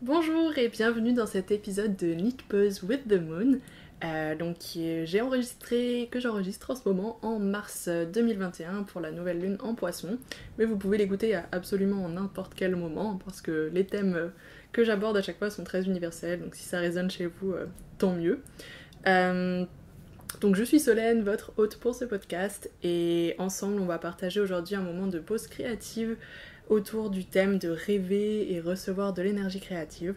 Bonjour et bienvenue dans cet épisode de Knitpause with the Moon, que j'enregistre en ce moment en mars 2021 pour la nouvelle lune en Poisson, mais vous pouvez l'écouter à absolument n'importe quel moment parce que les thèmes que j'aborde à chaque fois sont très universels, donc si ça résonne chez vous, tant mieux. Donc je suis Solène, votre hôte pour ce podcast, et ensemble on va partager aujourd'hui un moment de pause créative autour du thème de rêver et recevoir de l'énergie créative.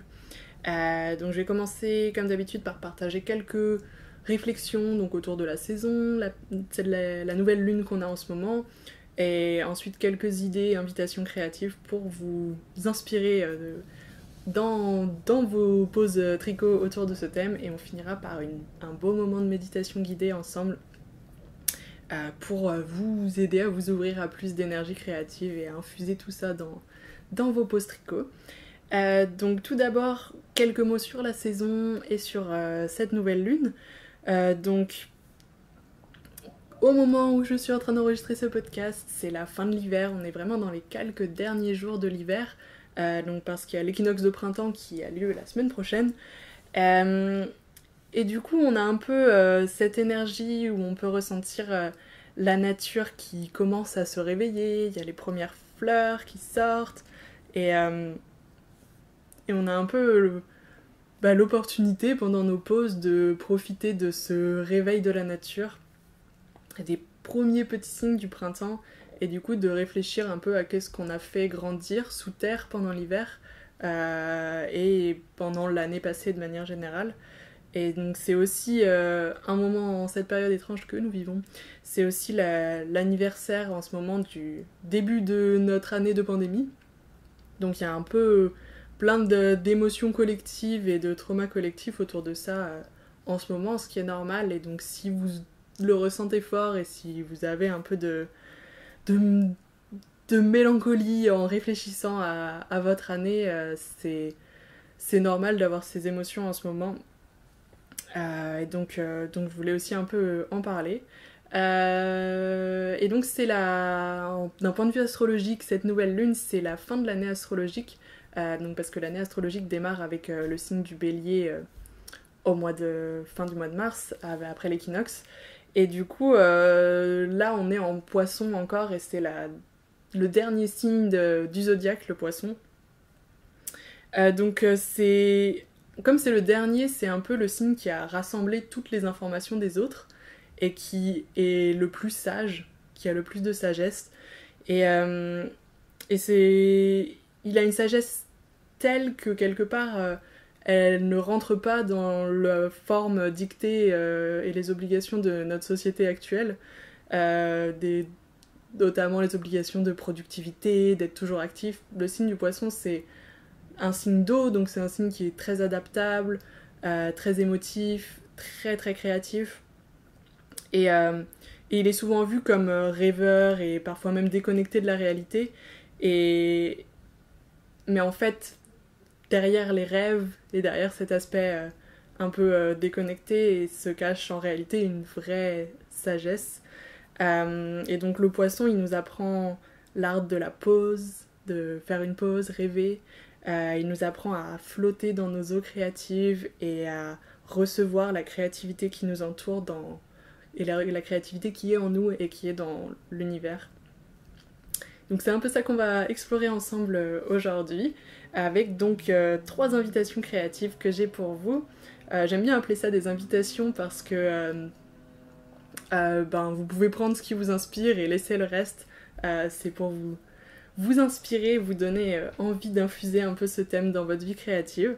Donc je vais commencer comme d'habitude par partager quelques réflexions donc autour de la saison, la nouvelle lune qu'on a en ce moment, et ensuite quelques idées, invitations créatives pour vous inspirer dans vos pauses tricot autour de ce thème, et on finira par un beau moment de méditation guidée ensemble pour vous aider à vous ouvrir à plus d'énergie créative et à infuser tout ça dans vos pauses tricot. Donc tout d'abord, quelques mots sur la saison et sur cette nouvelle lune. Donc au moment où je suis en train d'enregistrer ce podcast, c'est la fin de l'hiver, on est vraiment dans les quelques derniers jours de l'hiver, donc parce qu'il y a l'équinoxe de printemps qui a lieu la semaine prochaine. Et du coup, on a un peu cette énergie où on peut ressentir la nature qui commence à se réveiller, il y a les premières fleurs qui sortent, et on a un peu l'opportunité pendant nos pauses de profiter de ce réveil de la nature, des premiers petits signes du printemps, et du coup de réfléchir un peu à qu'est-ce qu'on a fait grandir sous terre pendant l'hiver et pendant l'année passée de manière générale. Et donc c'est aussi un moment en cette période étrange que nous vivons. C'est aussi l'anniversaire en ce moment du début de notre année de pandémie. Donc il y a un peu plein d'émotions collectives et de traumas collectifs autour de ça en ce moment, ce qui est normal. Et donc si vous le ressentez fort et si vous avez un peu de, de mélancolie en réfléchissant à votre année, c'est normal d'avoir ces émotions en ce moment. Donc je voulais aussi un peu en parler. Et donc d'un point de vue astrologique, cette nouvelle lune, c'est la fin de l'année astrologique, donc parce que l'année astrologique démarre avec le signe du bélier fin du mois de mars, après l'équinoxe. Et du coup, là on est en poisson encore, et c'est le dernier signe du zodiaque, le poisson. Comme c'est le dernier, c'est un peu le signe qui a rassemblé toutes les informations des autres et qui est le plus sage, qui a le plus de sagesse. Et, euh, il a une sagesse telle que quelque part, elle ne rentre pas dans la forme dictée et les obligations de notre société actuelle, euh, des, notamment les obligations de productivité, d'être toujours actif. Le signe du poisson, c'est un signe d'eau, donc c'est un signe qui est très adaptable, très émotif, très très créatif. Et, euh, et il est souvent vu comme rêveur et parfois même déconnecté de la réalité. Et... Mais en fait, derrière les rêves et derrière cet aspect un peu déconnecté, se cache en réalité une vraie sagesse. Et donc le poisson, il nous apprend l'art de la pause, de faire une pause, rêver. Il nous apprend à flotter dans nos eaux créatives et à recevoir la créativité qui nous entoure et la créativité qui est en nous et qui est dans l'univers. Donc c'est un peu ça qu'on va explorer ensemble aujourd'hui, avec donc 3 invitations créatives que j'ai pour vous. J'aime bien appeler ça des invitations parce que vous pouvez prendre ce qui vous inspire et laisser le reste. C'est pour vous inspirer, vous donner envie d'infuser un peu ce thème dans votre vie créative.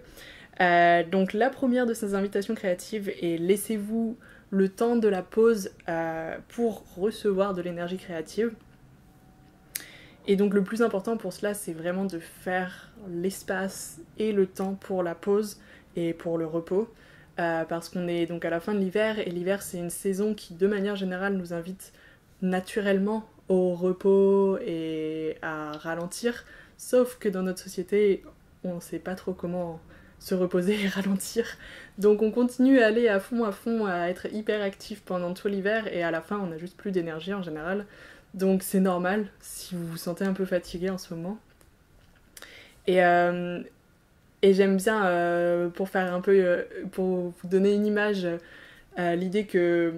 Donc la première de ces invitations créatives est: laissez-vous le temps de la pause pour recevoir de l'énergie créative. Et donc le plus important pour cela, c'est vraiment de faire l'espace et le temps pour la pause et pour le repos. Parce qu'on est donc à la fin de l'hiver, et l'hiver c'est une saison qui de manière générale nous invite naturellement au repos et à ralentir, sauf que dans notre société on ne sait pas trop comment se reposer et ralentir, donc on continue à aller à fond, à être hyper actif pendant tout l'hiver, et à la fin on a juste plus d'énergie en général, donc c'est normal si vous vous sentez un peu fatigué en ce moment. Et, Et j'aime bien, pour faire un peu, pour vous donner une image, l'idée que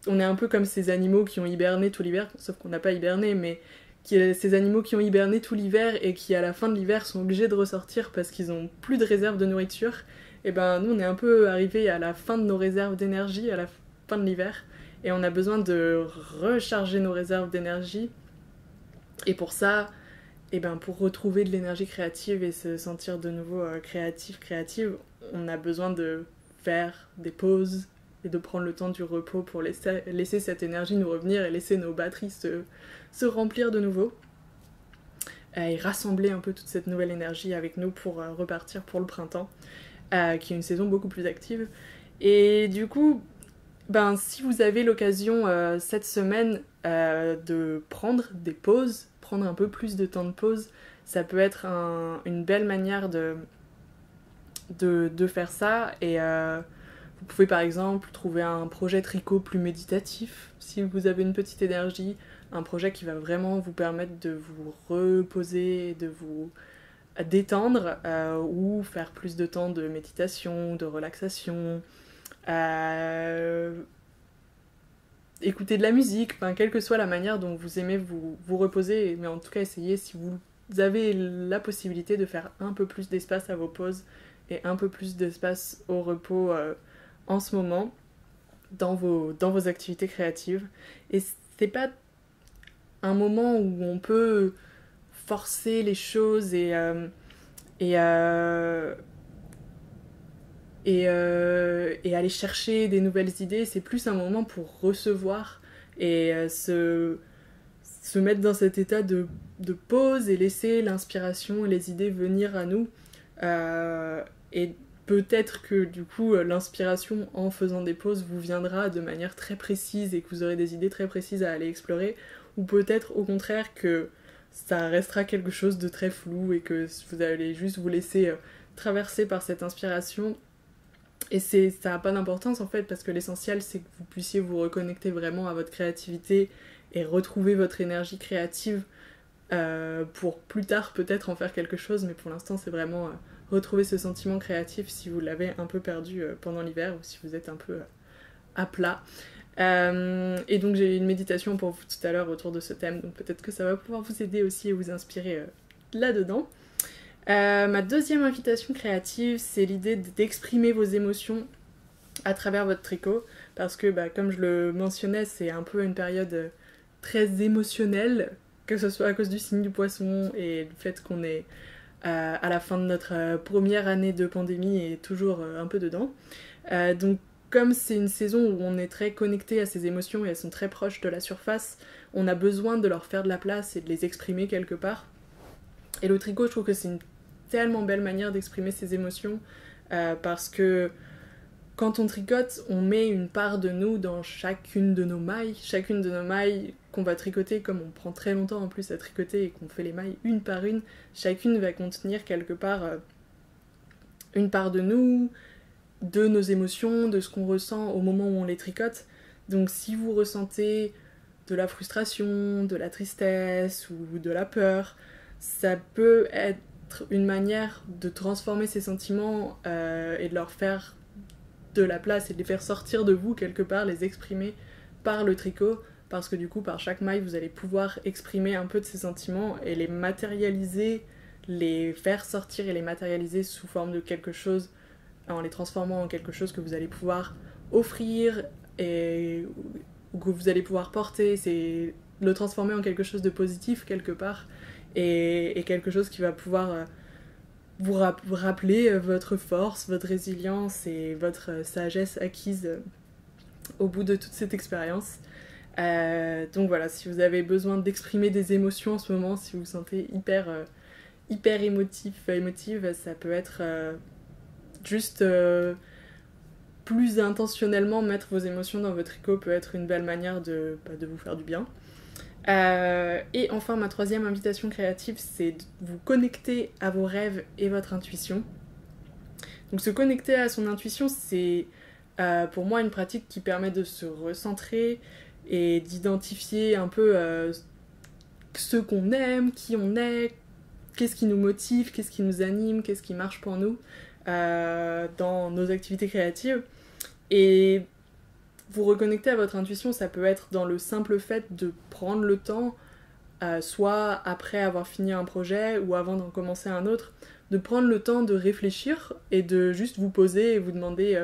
on est un peu comme ces animaux qui ont hiberné tout l'hiver, sauf qu'on n'a pas hiberné, mais ces animaux qui ont hiberné tout l'hiver et qui à la fin de l'hiver sont obligés de ressortir parce qu'ils ont plus de réserves de nourriture. Et ben nous on est un peu arrivés à la fin de nos réserves d'énergie, à la fin de l'hiver, et on a besoin de recharger nos réserves d'énergie. Et pour ça, et ben pour retrouver de l'énergie créative et se sentir de nouveau créative, on a besoin de faire des pauses et de prendre le temps du repos pour laisser cette énergie nous revenir et laisser nos batteries se remplir de nouveau. Et rassembler un peu toute cette nouvelle énergie avec nous pour repartir pour le printemps, qui est une saison beaucoup plus active. Et du coup, ben, si vous avez l'occasion cette semaine de prendre des pauses, prendre un peu plus de temps de pause, ça peut être une belle manière de faire ça. Et vous pouvez par exemple trouver un projet tricot plus méditatif si vous avez une petite énergie, un projet qui va vraiment vous permettre de vous reposer, de vous détendre, ou faire plus de temps de méditation, de relaxation, écouter de la musique, enfin, quelle que soit la manière dont vous aimez vous reposer, mais en tout cas essayez, si vous avez la possibilité, de faire un peu plus d'espace à vos pauses et un peu plus d'espace au repos en ce moment dans vos activités créatives. Et c'est pas un moment où on peut forcer les choses et et aller chercher des nouvelles idées. C'est plus un moment pour recevoir et se mettre dans cet état de pause et laisser l'inspiration et les idées venir à nous. Et peut-être que du coup l'inspiration en faisant des pauses vous viendra de manière très précise et que vous aurez des idées très précises à aller explorer, ou peut-être au contraire que ça restera quelque chose de très flou et que vous allez juste vous laisser traverser par cette inspiration. Et ça n'a pas d'importance en fait, parce que l'essentiel c'est que vous puissiez vous reconnecter vraiment à votre créativité et retrouver votre énergie créative pour plus tard peut-être en faire quelque chose, mais pour l'instant c'est vraiment retrouver ce sentiment créatif si vous l'avez un peu perdu pendant l'hiver ou si vous êtes un peu à plat. Et donc j'ai eu une méditation pour vous tout à l'heure autour de ce thème, donc peut-être que ça va pouvoir vous aider aussi et vous inspirer là-dedans. Ma deuxième invitation créative, c'est l'idée d'exprimer vos émotions à travers votre tricot, parce que comme je le mentionnais, c'est un peu une période très émotionnelle, que ce soit à cause du signe du poisson et du fait qu'on est à la fin de notre première année de pandémie et toujours un peu dedans. Donc comme c'est une saison où on est très connecté à ses émotions et elles sont très proches de la surface, on a besoin de leur faire de la place et de les exprimer quelque part. Et le tricot, je trouve que c'est une tellement belle manière d'exprimer ses émotions, parce que quand on tricote, on met une part de nous dans chacune de nos mailles qu'on va tricoter, comme on prend très longtemps en plus à tricoter et qu'on fait les mailles une par une, chacune va contenir quelque part une part de nous, de nos émotions, de ce qu'on ressent au moment où on les tricote. Donc si vous ressentez de la frustration, de la tristesse ou de la peur, ça peut être une manière de transformer ces sentiments et de leur faire de la place et de les faire sortir de vous quelque part, les exprimer par le tricot, parce que du coup par chaque maille vous allez pouvoir exprimer un peu de ces sentiments et les matérialiser, les faire sortir et les matérialiser sous forme de quelque chose, en les transformant en quelque chose que vous allez pouvoir offrir et que vous allez pouvoir porter. C'est le transformer en quelque chose de positif quelque part, et quelque chose qui va pouvoir vous rappeler votre force, votre résilience et votre sagesse acquise au bout de toute cette expérience. Donc voilà, si vous avez besoin d'exprimer des émotions en ce moment, si vous vous sentez hyper émotive, ça peut être juste plus intentionnellement mettre vos émotions dans votre tricot peut être une belle manière de vous faire du bien. Et enfin, ma troisième invitation créative, c'est de vous connecter à vos rêves et votre intuition. Donc se connecter à son intuition, c'est pour moi une pratique qui permet de se recentrer et d'identifier un peu ce qu'on aime, qui on est, qu'est-ce qui nous motive, qu'est-ce qui nous anime, qu'est-ce qui marche pour nous dans nos activités créatives. Et vous reconnecter à votre intuition, ça peut être dans le simple fait de prendre le temps, soit après avoir fini un projet ou avant d'en commencer un autre, de prendre le temps de réfléchir et de juste vous poser et vous demander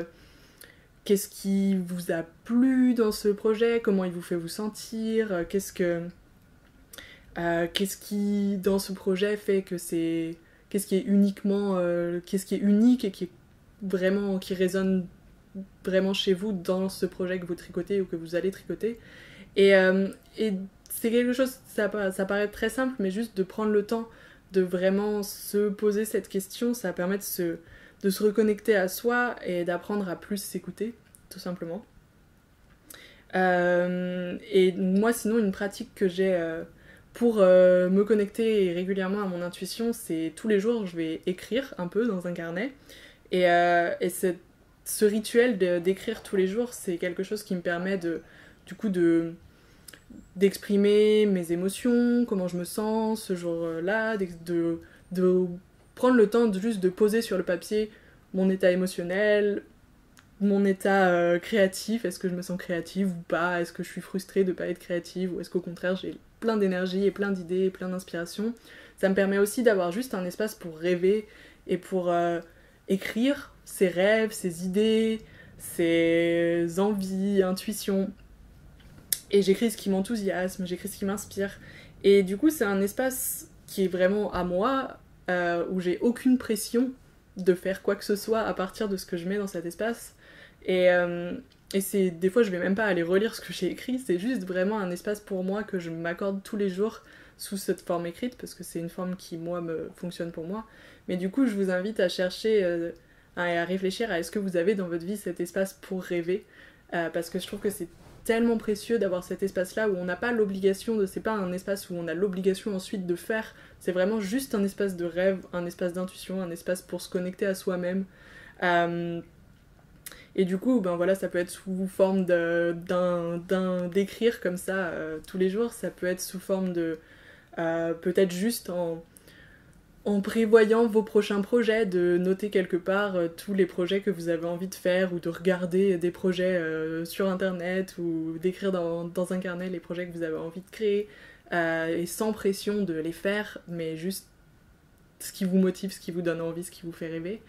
qu'est-ce qui vous a plu dans ce projet, comment il vous fait vous sentir, qu'est-ce qui dans ce projet fait que c'est... Qu'est-ce qui est uniquement... qu'est-ce qui est unique et qui résonne vraiment chez vous dans ce projet que vous tricotez ou que vous allez tricoter. Et c'est quelque chose, ça paraît très simple, mais juste de prendre le temps de vraiment se poser cette question, ça permet de se reconnecter à soi et d'apprendre à plus s'écouter, tout simplement. Et moi, sinon, une pratique que j'ai pour me connecter régulièrement à mon intuition, c'est tous les jours, je vais écrire un peu dans un carnet. Et ce rituel d'écrire tous les jours, c'est quelque chose qui me permet d'exprimer mes émotions, comment je me sens ce jour-là, de prendre le temps juste de poser sur le papier mon état émotionnel, mon état créatif, est-ce que je me sens créative ou pas, est-ce que je suis frustrée de ne pas être créative, ou est-ce qu'au contraire j'ai plein d'énergie et plein d'idées et plein d'inspiration. Ça me permet aussi d'avoir juste un espace pour rêver et pour écrire ses rêves, ses idées, ses envies, intuitions. Et j'écris ce qui m'enthousiasme, j'écris ce qui m'inspire. Et du coup, c'est un espace qui est vraiment à moi, où j'ai aucune pression de faire quoi que ce soit à partir de ce que je mets dans cet espace. Et c'est, des fois, je vais même pas aller relire ce que j'ai écrit, c'est juste vraiment un espace pour moi que je m'accorde tous les jours sous cette forme écrite, parce que c'est une forme qui, moi, me fonctionne pour moi. Mais du coup, je vous invite à chercher, à réfléchir à est-ce que vous avez dans votre vie cet espace pour rêver, parce que je trouve que c'est tellement précieux d'avoir cet espace-là où on n'a pas l'obligation de... C'est pas un espace où on a l'obligation ensuite de faire, c'est vraiment juste un espace de rêve, un espace d'intuition, un espace pour se connecter à soi-même. Et du coup, ben voilà, ça peut être sous forme d'écrire comme ça tous les jours, ça peut être sous forme de... peut-être juste en prévoyant vos prochains projets, de noter quelque part tous les projets que vous avez envie de faire, ou de regarder des projets sur internet, ou d'écrire dans un carnet les projets que vous avez envie de créer, et sans pression de les faire, mais juste ce qui vous motive, ce qui vous donne envie, ce qui vous fait rêver.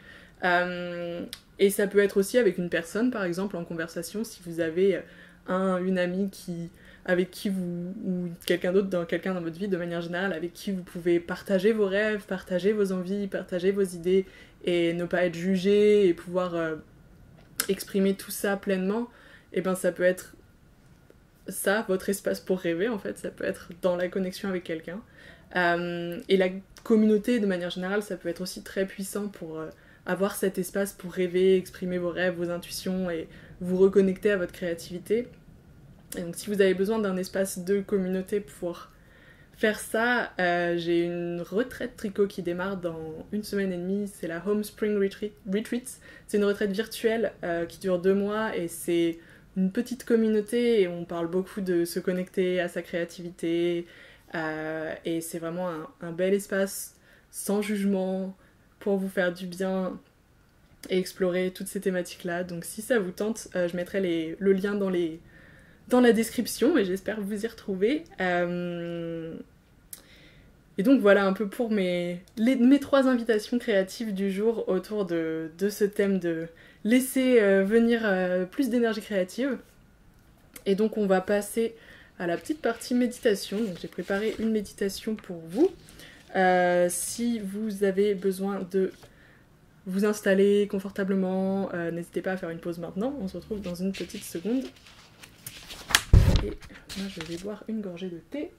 Et ça peut être aussi avec une personne, par exemple, en conversation, si vous avez une amie avec qui vous, ou quelqu'un d'autre, quelqu'un dans votre vie de manière générale, avec qui vous pouvez partager vos rêves, partager vos envies, partager vos idées, et ne pas être jugé, et pouvoir exprimer tout ça pleinement, et ben ça peut être ça, votre espace pour rêver, en fait, ça peut être dans la connexion avec quelqu'un. Et la communauté, de manière générale, ça peut être aussi très puissant pour avoir cet espace pour rêver, exprimer vos rêves, vos intuitions, et vous reconnecter à votre créativité. Et donc si vous avez besoin d'un espace de communauté pour faire ça, j'ai une retraite tricot qui démarre dans 1 semaine et demie, c'est la Home Spring Retreat. C'est une retraite virtuelle qui dure 2 mois, et c'est une petite communauté et on parle beaucoup de se connecter à sa créativité, et c'est vraiment un bel espace sans jugement pour vous faire du bien et explorer toutes ces thématiques-là. Donc si ça vous tente, je mettrai le lien dans la description, et j'espère vous y retrouver. Et donc voilà un peu pour mes 3 invitations créatives du jour autour de ce thème de laisser venir plus d'énergie créative. Et donc on va passer à la petite partie méditation. Donc j'ai préparé une méditation pour vous. Si vous avez besoin de vous installer confortablement, n'hésitez pas à faire une pause maintenant. On se retrouve dans une petite seconde. Et moi je vais boire une gorgée de thé.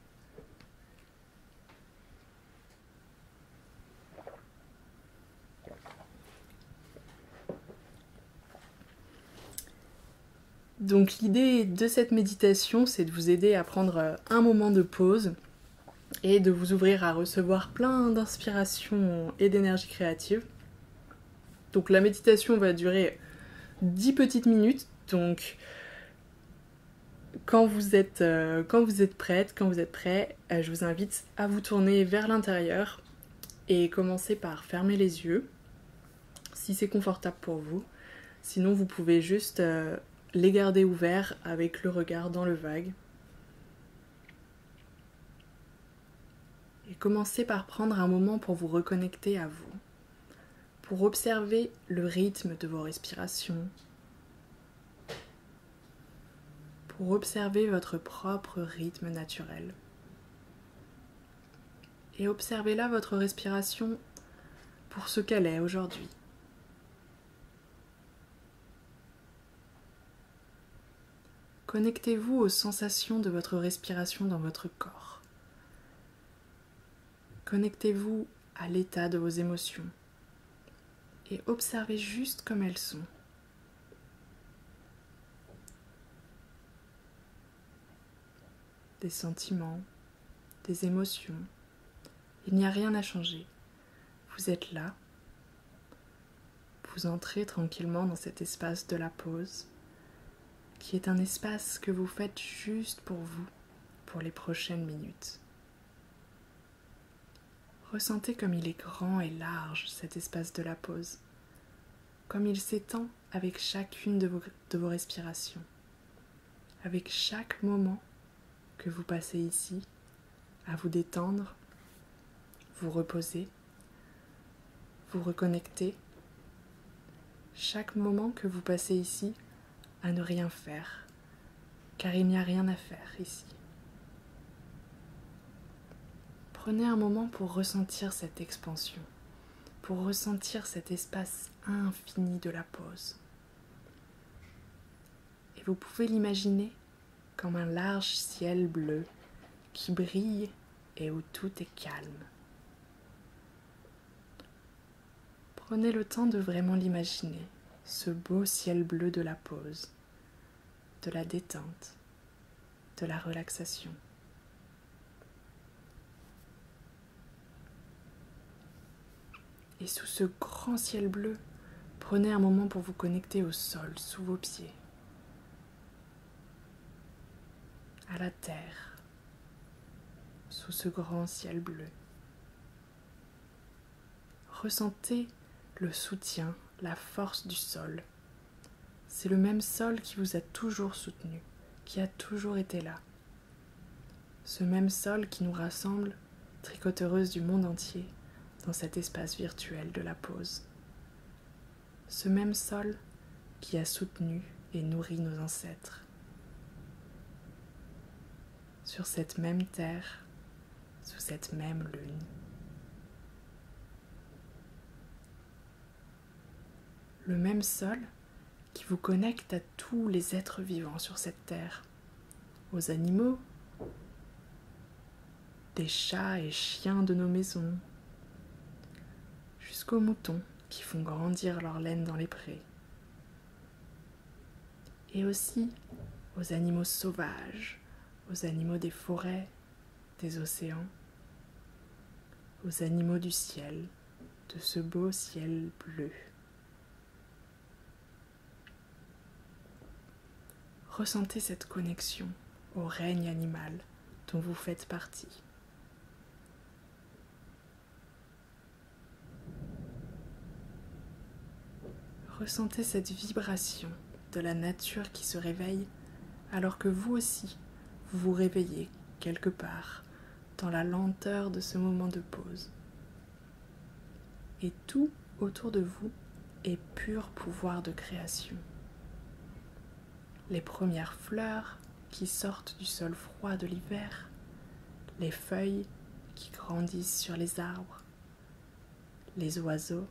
Donc l'idée de cette méditation, c'est de vous aider à prendre un moment de pause et de vous ouvrir à recevoir plein d'inspiration et d'énergie créative. Donc la méditation va durer 10 petites minutes, donc quand vous êtes prête, quand vous êtes prêt, je vous invite à vous tourner vers l'intérieur Et commencez par fermer les yeux, si c'est confortable pour vous. Sinon, vous pouvez juste les garder ouverts avec le regard dans le vague. Et commencez par prendre un moment pour vous reconnecter à vous, pour observer le rythme de vos respirations, pour observer votre propre rythme naturel. Et observez là votre respiration pour ce qu'elle est aujourd'hui. Connectez-vous aux sensations de votre respiration dans votre corps. Connectez-vous à l'état de vos émotions et observez juste comme elles sont. Des sentiments, des émotions. Il n'y a rien à changer. Vous êtes là. Vous entrez tranquillement dans cet espace de la pause, qui est un espace que vous faites juste pour vous, pour les prochaines minutes. Ressentez comme il est grand et large, cet espace de la pause, comme il s'étend avec chacune de vos respirations, avec chaque moment que vous passez ici, à vous détendre, vous reposer, vous reconnecter, chaque moment que vous passez ici à ne rien faire, car il n'y a rien à faire ici. Prenez un moment pour ressentir cette expansion, pour ressentir cet espace infini de la pause. Et vous pouvez l'imaginer comme un large ciel bleu qui brille et où tout est calme. Prenez le temps de vraiment l'imaginer, ce beau ciel bleu de la pause, de la détente, de la relaxation. Et sous ce grand ciel bleu, prenez un moment pour vous connecter au sol sous vos pieds, à la terre, sous ce grand ciel bleu. Ressentez le soutien, la force du sol. C'est le même sol qui vous a toujours soutenu, qui a toujours été là. Ce même sol qui nous rassemble, tricoteuses du monde entier, dans cet espace virtuel de la pause. Ce même sol qui a soutenu et nourri nos ancêtres. Sur cette même terre, sous cette même lune. Le même sol qui vous connecte à tous les êtres vivants sur cette terre, aux animaux, des chats et chiens de nos maisons, jusqu'aux moutons qui font grandir leur laine dans les prés, et aussi aux animaux sauvages, aux animaux des forêts, des océans, aux animaux du ciel, de ce beau ciel bleu. Ressentez cette connexion au règne animal dont vous faites partie. Ressentez cette vibration de la nature qui se réveille alors que vous aussi, vous vous réveillez quelque part dans la lenteur de ce moment de pause. Et tout autour de vous est pur pouvoir de création. Les premières fleurs qui sortent du sol froid de l'hiver, les feuilles qui grandissent sur les arbres, les oiseaux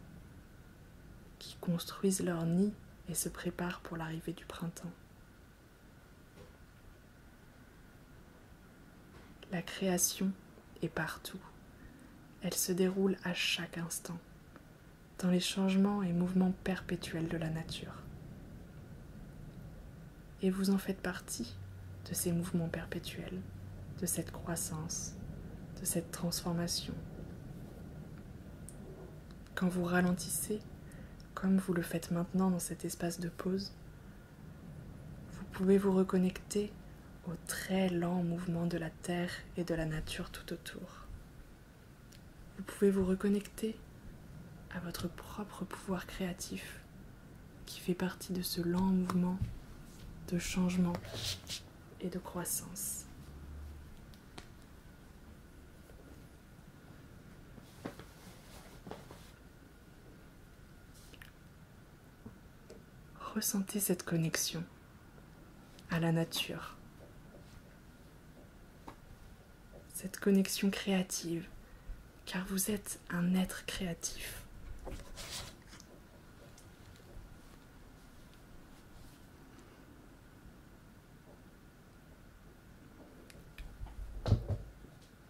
qui construisent leur nid et se préparent pour l'arrivée du printemps. La création est partout. Elle se déroule à chaque instant, dans les changements et mouvements perpétuels de la nature. Et vous en faites partie de ces mouvements perpétuels, de cette croissance, de cette transformation. Quand vous ralentissez, comme vous le faites maintenant dans cet espace de pause, vous pouvez vous reconnecter au très lent mouvement de la terre et de la nature tout autour. vous pouvez vous reconnecter à votre propre pouvoir créatif qui fait partie de ce lent mouvement de changement et de croissance. Ressentez cette connexion à la nature, cette connexion créative, car vous êtes un être créatif.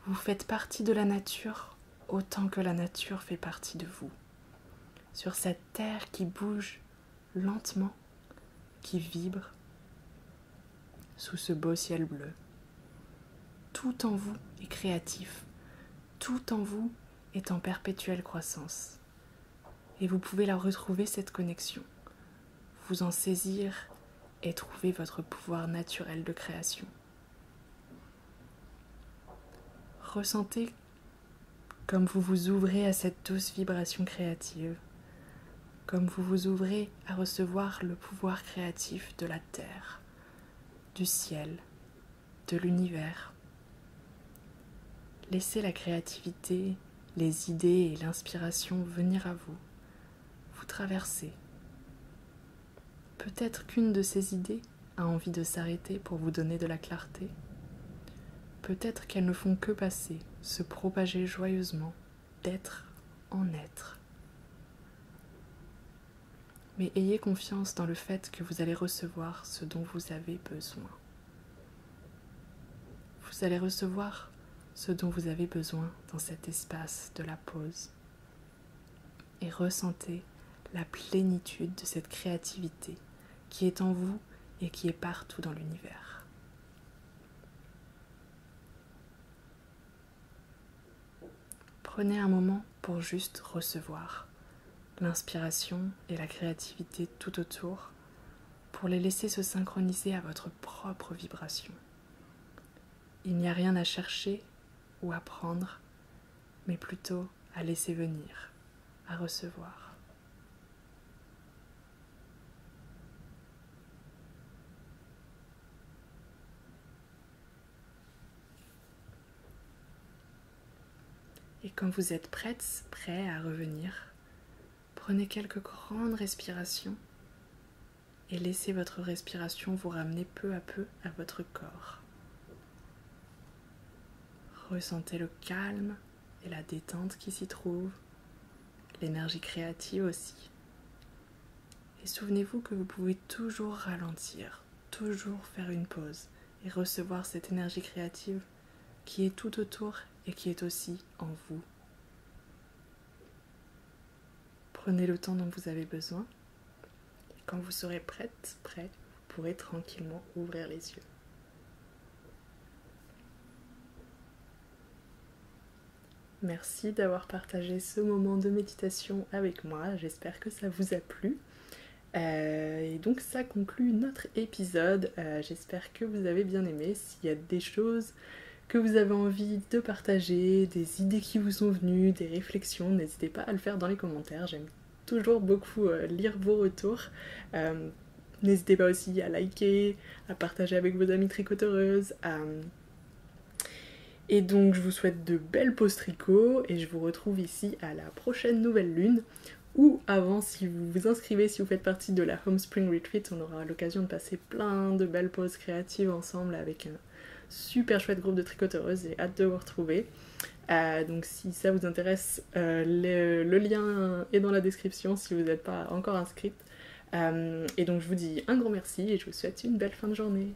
Vous faites partie de la nature autant que la nature fait partie de vous. Sur cette terre qui bouge lentement, qui vibre sous ce beau ciel bleu. Tout en vous est créatif, tout en vous est en perpétuelle croissance. Et vous pouvez la retrouver, cette connexion, vous en saisir et trouver votre pouvoir naturel de création. Ressentez comme vous vous ouvrez à cette douce vibration créative, comme vous vous ouvrez à recevoir le pouvoir créatif de la terre, du ciel, de l'univers. Laissez la créativité, les idées et l'inspiration venir à vous, vous traverser. Peut-être qu'une de ces idées a envie de s'arrêter pour vous donner de la clarté. Peut-être qu'elles ne font que passer, se propager joyeusement, d'être en être. Mais ayez confiance dans le fait que vous allez recevoir ce dont vous avez besoin. Vous allez recevoir ce dont vous avez besoin dans cet espace de la pause. Et ressentez la plénitude de cette créativité qui est en vous et qui est partout dans l'univers. Prenez un moment pour juste recevoir l'inspiration et la créativité tout autour, pour les laisser se synchroniser à votre propre vibration. Il n'y a rien à chercher ou à prendre, mais plutôt à laisser venir, à recevoir. Et quand vous êtes prêt à revenir, prenez quelques grandes respirations et laissez votre respiration vous ramener peu à peu à votre corps. Ressentez le calme et la détente qui s'y trouve, l'énergie créative aussi. Et souvenez-vous que vous pouvez toujours ralentir, toujours faire une pause et recevoir cette énergie créative qui est tout autour et qui est aussi en vous. Prenez le temps dont vous avez besoin. Et quand vous serez prêt, vous pourrez tranquillement ouvrir les yeux. Merci d'avoir partagé ce moment de méditation avec moi. J'espère que ça vous a plu. Et donc ça conclut notre épisode. J'espère que vous avez bien aimé. S'il y a des choses que vous avez envie de partager, des idées qui vous sont venues, des réflexions, n'hésitez pas à le faire dans les commentaires. J'aime toujours beaucoup lire vos retours. N'hésitez pas aussi à liker, à partager avec vos amies tricoteuses. Et donc je vous souhaite de belles pauses tricot et je vous retrouve ici à la prochaine nouvelle lune. Ou avant, si vous vous inscrivez, si vous faites partie de la Home Spring Retreat, on aura l'occasion de passer plein de belles pauses créatives ensemble avec un super chouette groupe de tricoteuses et hâte de vous retrouver. Donc si ça vous intéresse, le lien est dans la description si vous n'êtes pas encore inscrite. Et donc je vous dis un grand merci et je vous souhaite une belle fin de journée.